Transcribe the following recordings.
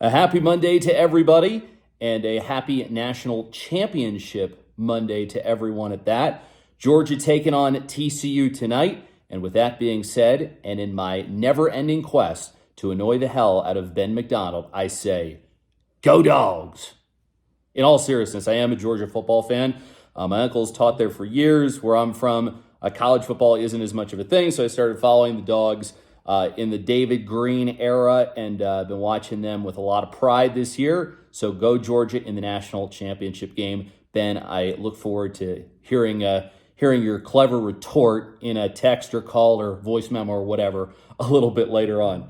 A happy Monday to everybody, and a happy national championship Monday to everyone at that. Georgia taking on TCU tonight. And with that being said, and in my never-ending quest to annoy the hell out of Ben McDonald, I say, go Dogs! In all seriousness, I am a Georgia football fan. My uncle's taught there for years. Where I'm from, college football isn't as much of a thing, so I started following the Dogs in the David Green era, and been watching them with a lot of pride this year. So go Georgia in the national championship game. Ben, I look forward to hearing your clever retort in a text or call or voice memo or whatever a little bit later on.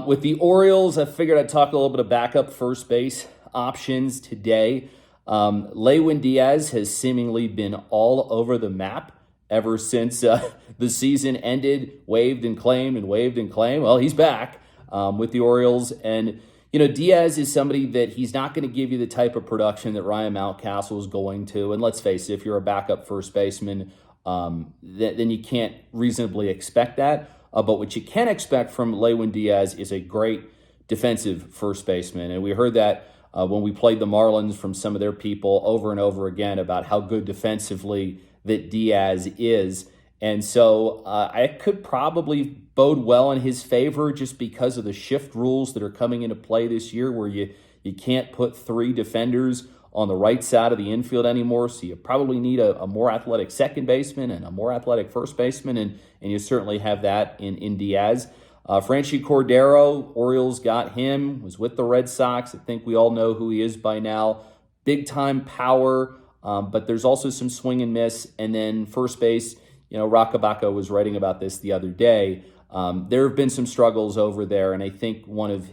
With the Orioles, I figured I'd talk a little bit of backup first base options today. Lewin Diaz has seemingly been all over the map ever since the season ended, waved and claimed and waved and claimed. Well, he's back with the Orioles. And, you know, Diaz is somebody that he's not going to give you the type of production that Ryan Mountcastle is going to. And let's face it, if you're a backup first baseman, then you can't reasonably expect that. But what you can expect from Lewin Diaz is a great defensive first baseman. And we heard that when we played the Marlins from some of their people over and over again about how good defensively that Diaz is. And so I could probably bode well in his favor just because of the shift rules that are coming into play this year, where you can't put three defenders on the right side of the infield anymore. So you probably need a more athletic second baseman and a more athletic first baseman, and you certainly have that in Diaz. Franchy Cordero, Orioles got him, was with the Red Sox. I think we all know who he is by now. Big-time power, but there's also some swing and miss. And then first base, you know, Rakabaka was writing about this the other day. There have been some struggles over there, and I think one of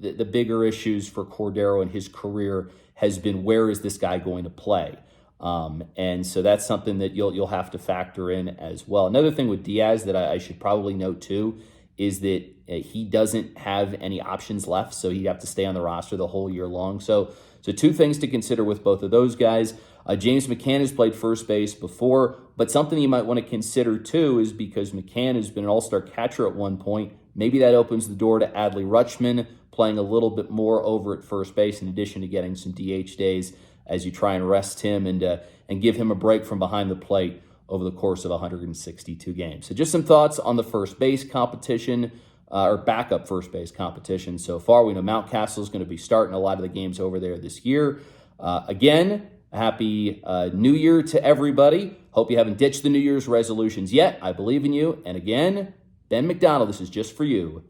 the bigger issues for Cordero in his career has been, where is this guy going to play? And so that's something that you'll have to factor in as well. Another thing with Diaz that I should probably note too is that he doesn't have any options left, so he'd have to stay on the roster the whole year long. So two things to consider with both of those guys. James McCann has played first base before, but something you might want to consider too is because McCann has been an all-star catcher at one point, maybe that opens the door to Adley Rutschman playing a little bit more over at first base, in addition to getting some DH days as you try and rest him and give him a break from behind the plate over the course of 162 games. So just some thoughts on the first base competition, or backup first base competition so far. We know Mountcastle is going to be starting a lot of the games over there this year. Again, happy New Year to everybody. Hope you haven't ditched the New Year's resolutions yet. I believe in you. And again, Ben McDonald, this is just for you.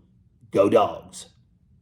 Go Dogs.